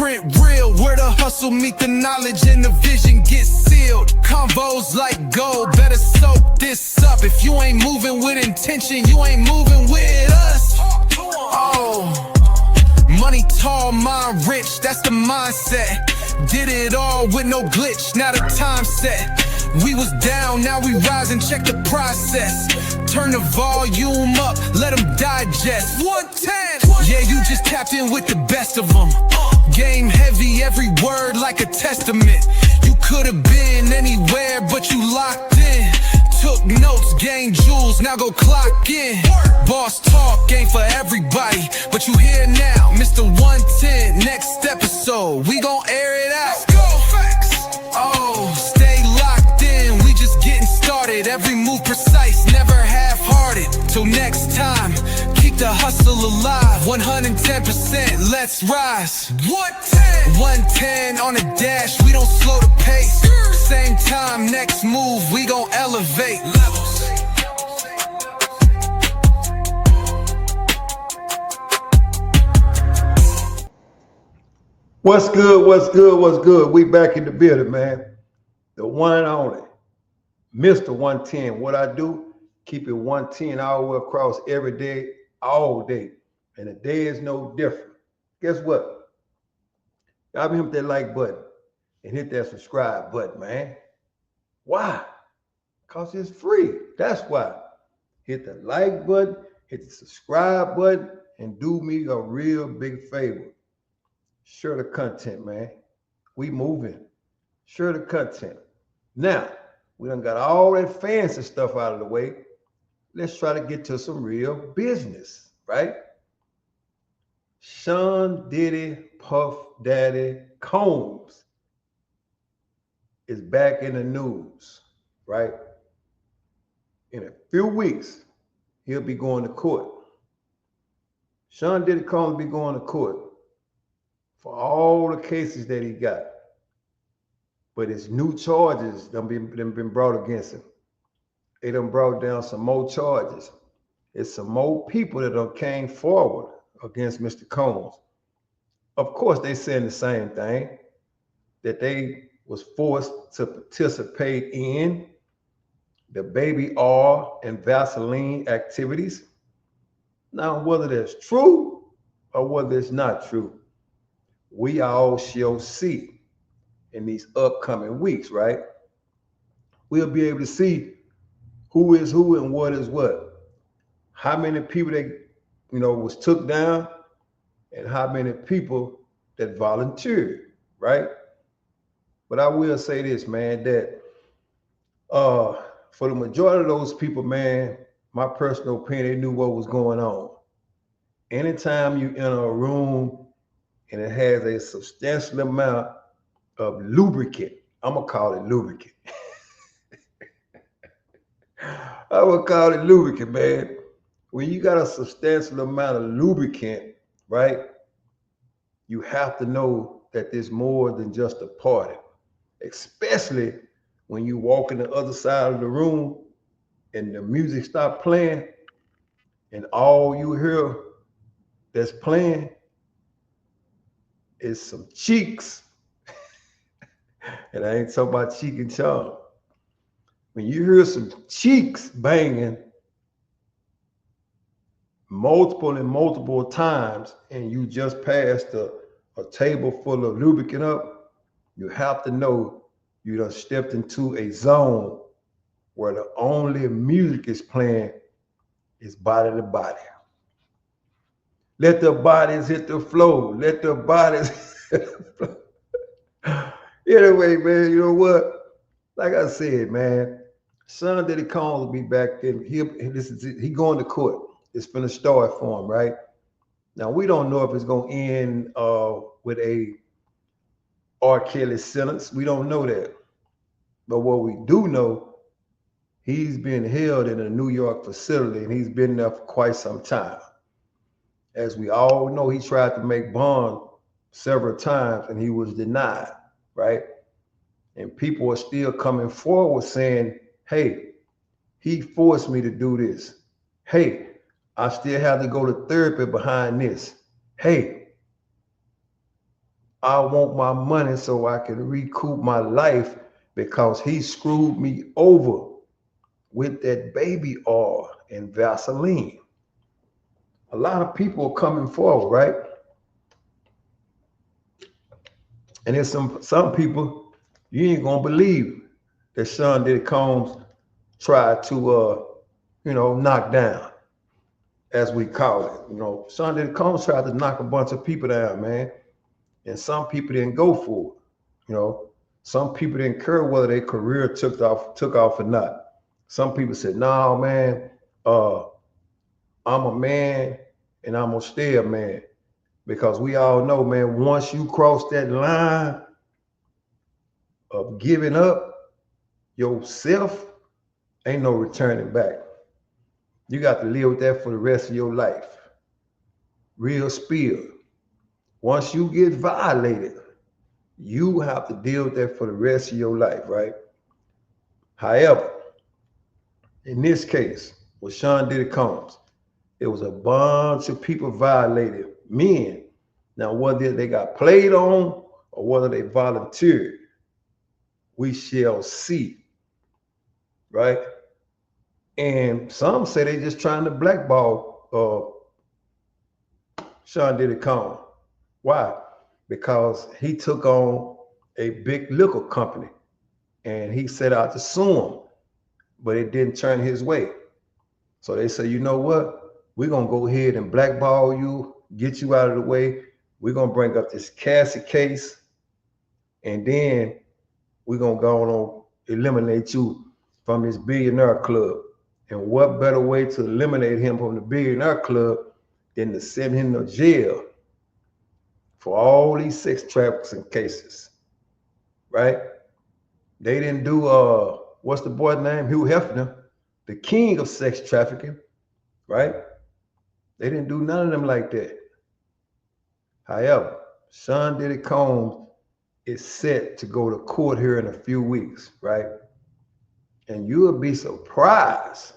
blueprint real, where the hustle meet the knowledge and the vision get sealed. Convos like gold, better soak this up. If you ain't moving with intention, you ain't moving with us. Oh, money tall, mind rich, that's the mindset. Did it all with no glitch, now the time set. We was down, now we rise and check the process. Turn the volume up, let them digest. 110, yeah, you just tapped in with the best of them. Game heavy, every word like a testament. You could've been anywhere, but you locked in. Took notes, gained jewels, now go clock in. Boss talk ain't for everybody, but you here now. Mr. 110, next episode, we gon' air it out. Let's go, facts. Oh, stay locked in, we just getting started. Every move precise, never half-hearted. Till next time, keep the hustle alive. 110%, let's rise. 110, 110 on the dash, we don't slow the pace. Same time, next move, we gon' elevate levels. What's good? What's good? What's good? We back in the building, man. The one and only Mr. 110. What I do, keep it 110 all the way across every day, all day. And the day is no different. Guess what? Y'all be hit that like button and hit that subscribe button, man. Why? Because it's free. That's why. Hit the like button, hit the subscribe button, and do me a real big favor. Share the content, man. We moving. Share the content. Now, we done got all that fancy stuff out of the way. Let's try to get to some real business, right? Sean Diddy Puff Daddy Combs is back in the news, right? In a few weeks, he'll be going to court. Sean Diddy Combs be going to court for all the cases that he got. But it's new charges that been brought against him. They done brought down some more charges. It's some more people that done came forward against Mr. Combs. Of course, they saying the same thing, that they was forced to participate in the baby oil and Vaseline activities. Now, whether that's true or whether it's not true, we all shall see in these upcoming weeks, right? We'll be able to see who is who and what is what. How many people that, was took down and how many people that volunteered, right? But I will say this, man, that for the majority of those people, man, my personal opinion, they knew what was going on. Anytime you enter a room and it has a substantial amount of lubricant, I'm gonna call it lubricant. I would call it lubricant, man. When you got a substantial amount of lubricant, right, you have to know that there's more than just a party, especially when you walk in the other side of the room and the music stop playing and all you hear that's playing is some cheeks. And I ain't talking about cheek and charm. When you hear some cheeks banging multiple times and you just passed a table full of lubricant up, you have to know you done stepped into a zone where the only music is playing is body to body. Let the bodies hit the floor. Let the bodies hit the floor. Anyway, man, you know what? Like I said, man, Sean Diddy Combs will be back in. He going to court. It's finna start for him, right? Now, we don't know if it's going to end with a R. Kelly sentence. We don't know that. But what we do know, he's been held in a New York facility, and he's been there for quite some time. As we all know, he tried to make bond several times, and he was denied, right? And people are still coming forward saying, hey, he forced me to do this. Hey, I still have to go to therapy behind this. Hey, I want my money so I can recoup my life because he screwed me over with that baby oil and Vaseline. A lot of people are coming forward, right? And there's some people you ain't gonna believe that Sean Diddy Combs tried to knock down, as we call it. Sean Diddy Combs tried to knock a bunch of people down, man. And some people didn't go for it. Some people didn't care whether their career took off or not. Some people said, "No, man, I'm a man and I'm gonna stay a man." Because we all know, man, once you cross that line of giving up yourself, ain't no returning back. You got to live with that for the rest of your life. Real spill. Once you get violated, you have to deal with that for the rest of your life, right? However, in this case, with Sean Diddy Combs, it was a bunch of people violated, men. Now, whether they got played on or whether they volunteered, we shall see, right? And some say they just trying to blackball Sean Diddy Combs. Why? Because he took on a big liquor company and he set out to sue him, but it didn't turn his way. So they say, you know what? We're going to go ahead and blackball you, get you out of the way. We're going to bring up this Cassie case, and then we're going to go on eliminate you from this billionaire club. And what better way to eliminate him from the billionaire club than to send him to jail for all these sex trafficking cases, right? They didn't do, what's the boy's name? Hugh Hefner, the king of sex trafficking, right? They didn't do none of them like that. However, Sean Diddy Combs is set to go to court here in a few weeks, right? And you'll be surprised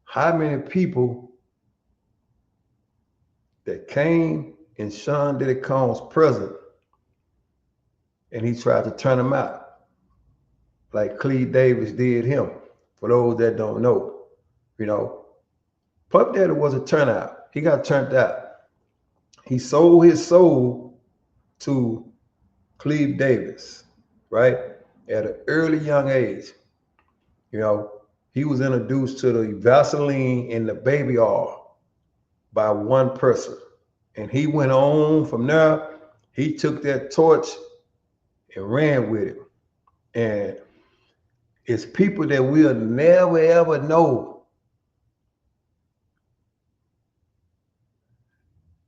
how many people that came in Sean Diddy Combs' presence and he tried to turn them out, like Cleve Davis did him. For those that don't know, Puff Daddy was a turnout. He got turned out. He sold his soul to Cleve Davis, right? At an early young age. He was introduced to the Vaseline and the baby oil by one person. And he went on from there. He took that torch and ran with it. And it's people that we'll never, ever know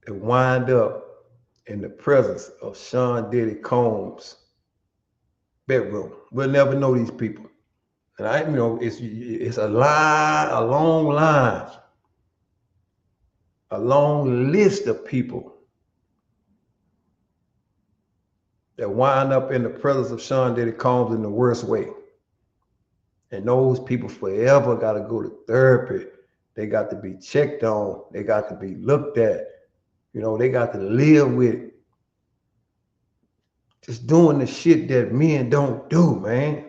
that wind up in the presence of Sean Diddy Combs' bedroom. We'll never know these people. And it's a long line, a long list of people that wind up in the presence of Sean Diddy Combs in the worst way. And those people forever got to go to therapy. They got to be checked on. They got to be looked at. They got to live with just doing the shit that men don't do, man.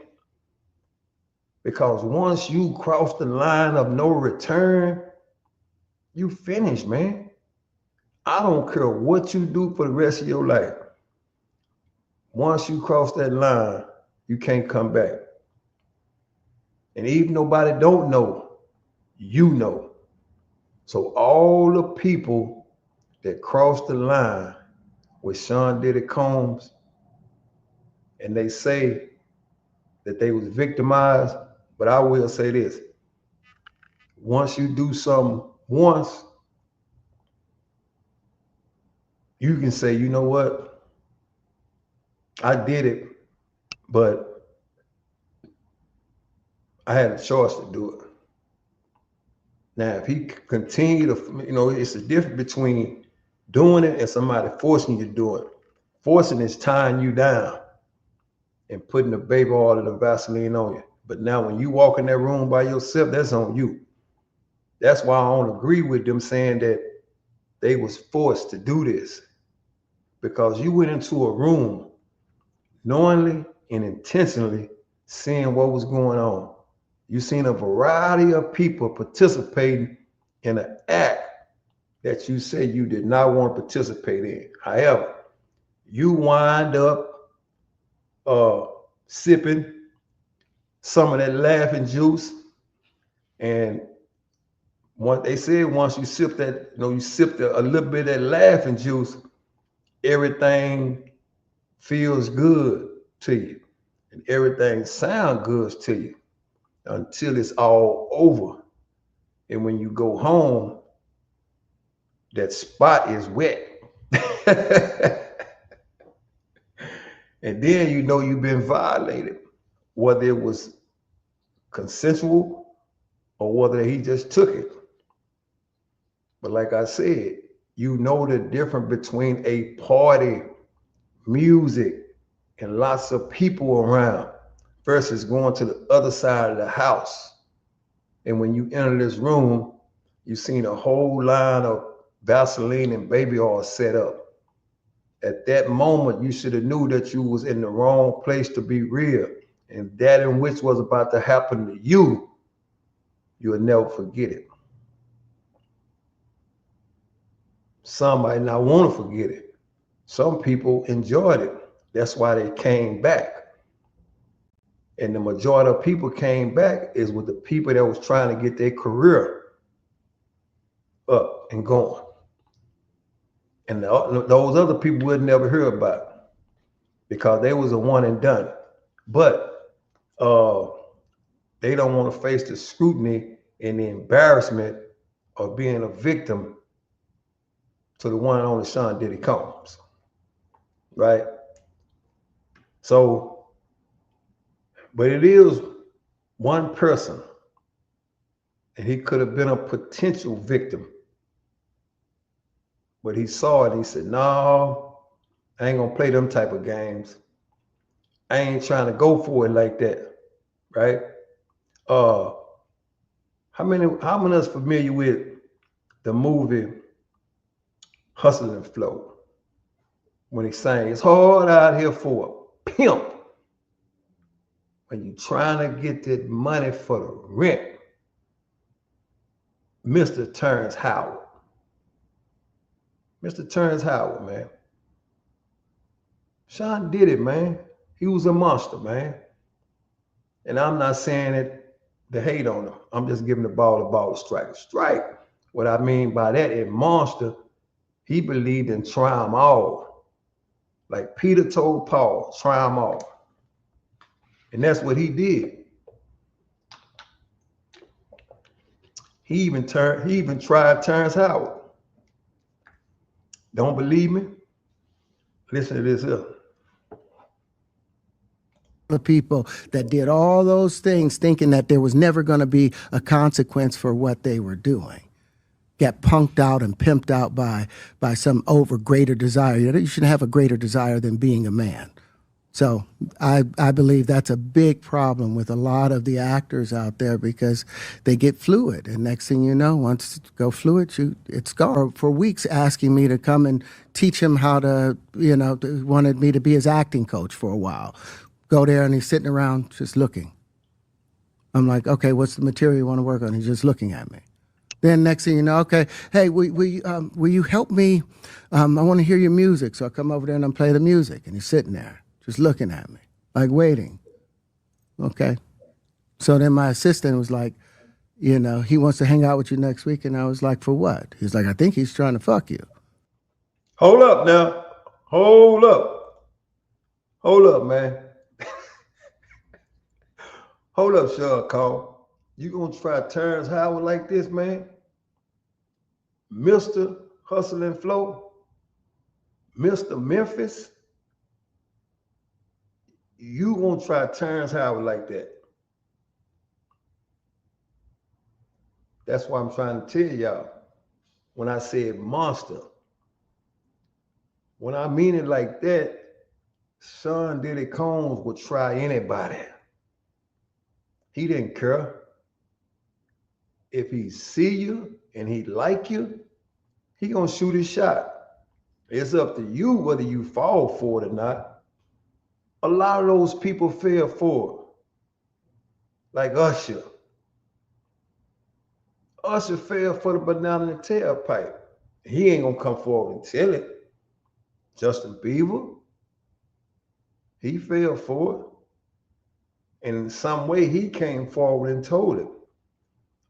Because once you cross the line of no return, you finish, man. I don't care what you do for the rest of your life. Once you cross that line, you can't come back. And even nobody don't know, you know. So all the people that crossed the line with Sean Diddy Combs, and they say that they was victimized, but I will say this. Once you do something once, you can say, you know what? I did it, but I had a choice to do it. Now, if he continue to, it's the difference between doing it and somebody forcing you to do it. Forcing is tying you down and putting the baby oil and the Vaseline on you. But now when you walk in that room by yourself, that's on you. That's why I don't agree with them saying that they was forced to do this. because you went into a room knowingly and intentionally seeing what was going on. You seen a variety of people participating in an act that you said you did not want to participate in. However, you wind up sipping some of that laughing juice, and what they said, once you sip that, you sip a little bit of that laughing juice, everything feels good to you, and everything sounds good to you until it's all over. And when you go home, that spot is wet. And then you know you've been violated, whether it was consensual or whether he just took it. But like I said, you know the difference between a party, music, and lots of people around versus going to the other side of the house. And when you enter this room, you've seen a whole line of Vaseline and baby oil set up. At that moment, you should have knew that you was in the wrong place to be real. And that in which was about to happen to you, you'll never forget it. Some might not want to forget it. Some people enjoyed it. That's why they came back. And the majority of people came back is with the people that was trying to get their career up and going. And those other people would never hear about it because they was a one and done. But they don't want to face the scrutiny and the embarrassment of being a victim to the one and only Sean Diddy Combs, right? So, but it is one person, and he could have been a potential victim. But he saw it and he said, no, I ain't gonna play them type of games. I ain't trying to go for it like that, right? How many of us familiar with the movie Hustle and Flow? When he sang, it's hard out here for a pimp when you trying to get that money for the rent. Mr. Terrence Howard. Mr. Terrence Howard, man. Sean did it, man. He was a monster, man. And I'm not saying it to hate on him. I'm just giving the ball, strike. Strike. What I mean by that, a monster, he believed in try 'em all. Like Peter told Paul, try 'em all. And that's what he did. He even tried Terrence Howard. Don't believe me? Listen to this here. The people that did all those things thinking that there was never going to be a consequence for what they were doing get punked out and pimped out by some greater desire. You shouldn't have a greater desire than being a man. So I believe that's a big problem with a lot of the actors out there because they get fluid. And next thing you know, once you go fluid, it's gone. For weeks asking me to come and teach him how to, wanted me to be his acting coach for a while. Go there and he's sitting around just looking. I'm like, okay, what's the material you want to work on? He's just looking at me. Then next thing you know, okay, hey, will you help me? I want to hear your music. So I come over there and I play the music. And he's sitting there just looking at me, like waiting. Okay. So then my assistant was like, he wants to hang out with you next week. And I was like, for what? He's like, I think he's trying to fuck you. Hold up now. Hold up, man. Hold up, Sean Cole. You gonna try Terrence Howard like this, man? Mr. Hustle and Flow? Mr. Memphis? You gonna try Terrence Howard like that? That's why I'm trying to tell y'all. When I said monster, when I mean it like that, Sean Diddy Combs would try anybody. He didn't care. If he see you and he like you, he gonna shoot his shot. It's up to you whether you fall for it or not. A lot of those people fell for it. Like Usher. Usher fell for the banana in the tailpipe. He ain't gonna come forward and tell it. Justin Bieber, he fell for it. And in some way, he came forward and told it.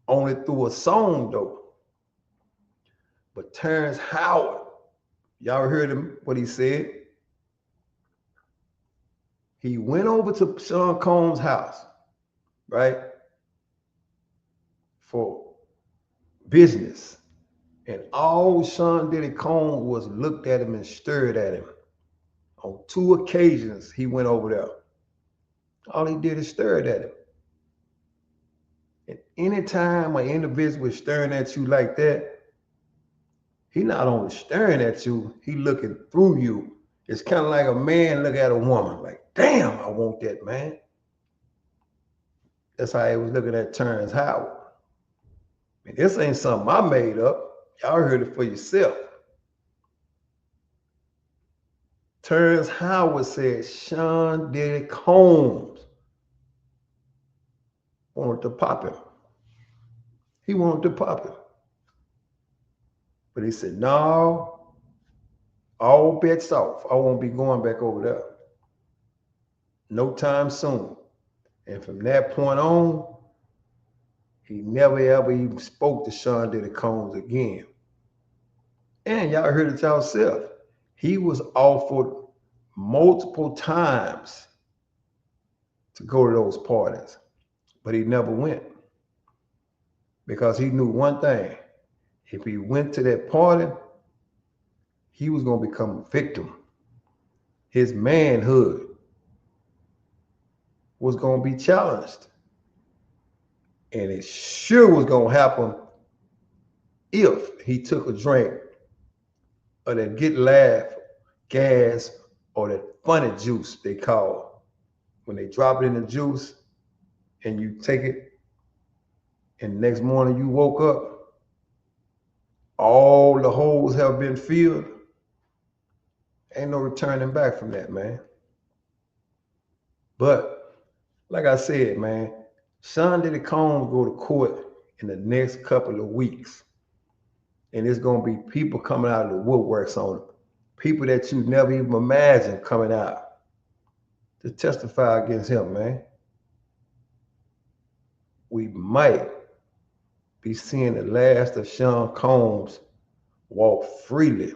Only through a song, though. But Terrence Howard, y'all heard him, what he said? He went over to Sean Combs' house, right? For business. And all Sean Diddy Combs was looked at him and stared at him. On 2 occasions, he went over there. All he did is stared at him. And anytime an individual is staring at you like that, he not only staring at you, he looking through you. It's kind of like a man look at a woman, like, damn, I want that, man. That's how he was looking at Terrence Howard. And this ain't something I made up. Y'all heard it for yourself. Terrence Howard said Sean Diddy Combs wanted to pop him. He wanted to pop him. But he said, no, all bets off. I won't be going back over there. No time soon. And from that point on, he never ever even spoke to Sean Diddy Combs again. And y'all heard it yourself. He was offered multiple times to go to those parties, but he never went because he knew one thing. If he went to that party, he was going to become a victim. His manhood was going to be challenged. And it sure was going to happen if he took a drink of that get laugh, gas, or that funny juice they call. When they drop it in the juice and you take it, and the next morning you woke up, all the holes have been filled. Ain't no returning back from that, man. But like I said, man, Sean Diddy Combs go to court in the next couple of weeks. And it's going to be people coming out of the woodworks on him. People that you never even imagined coming out to testify against him, man. We might be seeing the last of Sean Combs walk freely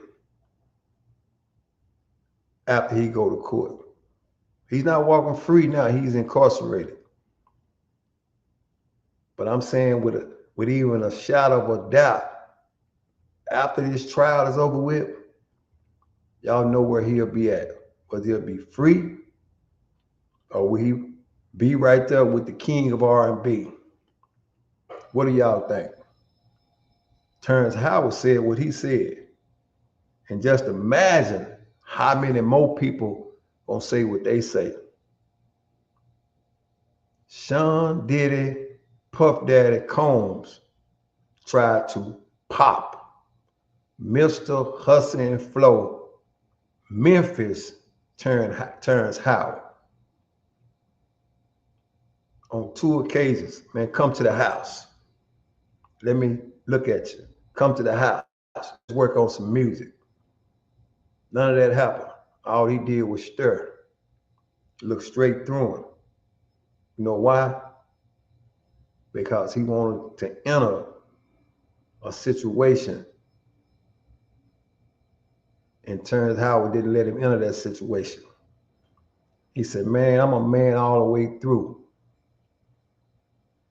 after he go to court. He's not walking free now. He's incarcerated. But I'm saying with even a shadow of a doubt, after this trial is over with, y'all know where he'll be at. Whether he'll be free or will he be right there with the king of R&B. What do y'all think? Terrence Howard said what he said. And just imagine how many more people gonna say what they say. Sean Diddy, Puff Daddy Combs tried to pop Mr. Hustle and Flow, Memphis Terrence Howard on 2 occasions. Man, come to the house. Let me look at you. Come to the house. Let's work on some music. None of that happened. All he did was stir. Look straight through him. You know why? Because he wanted to enter a situation. And Terrence Howard didn't let him enter that situation. He said, man, I'm a man all the way through.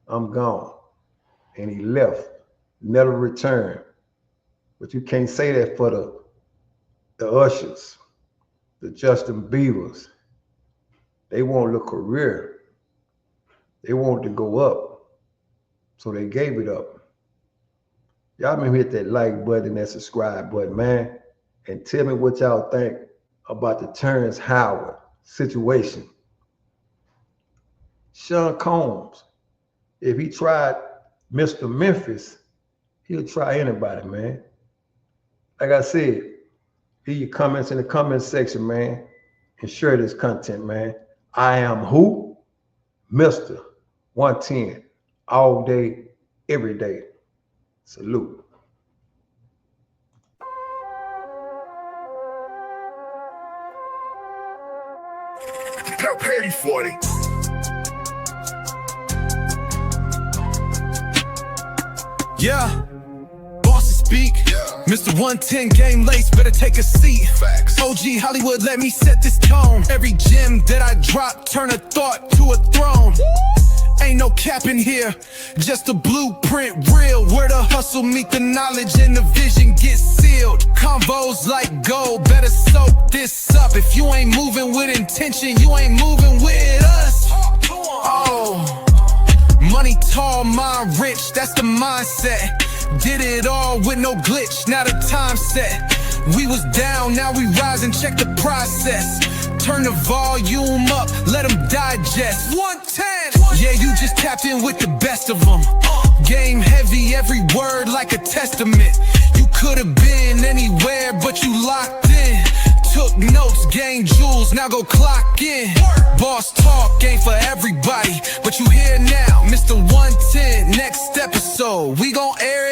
I'm gone. And he left, never returned. But you can't say that for the Ushers, the Justin Biebers. They wanted a career. They wanted to go up. So they gave it up. Y'all remember hit that like button and that subscribe button, man. And tell me what y'all think about the Terrence Howard situation. Sean Combs, if he tried Mr. Memphis, he'll try anybody, man. Like I said, Leave your comments in the comment section, man, and share this content, man. I am who? Mr. 110, all day, every day. Salute. Petty 40. Yeah. Bosses speak. Mr. 110 game lace, better take a seat. Facts. OG Hollywood, let me set this tone. Every gem that I drop, turn a thought to a throne. Ain't no cap in here, just a blueprint real. Where the hustle meet the knowledge and the vision get sealed. Convos like gold, better soak this up. If you ain't moving with intention, you ain't moving with us. Oh, money tall, mind rich, that's the mindset. Did it all with no glitch, now the time set. We was down, now we rise and check the process. Turn the volume up, let them digest. 110! Yeah, you just tapped in with the best of them. Game heavy, every word like a testament. You could've been anywhere, but you locked in. Took notes, gained jewels, now go clock in. Boss talk ain't for everybody, but you here now. Mr. 110, next episode, we gon' air it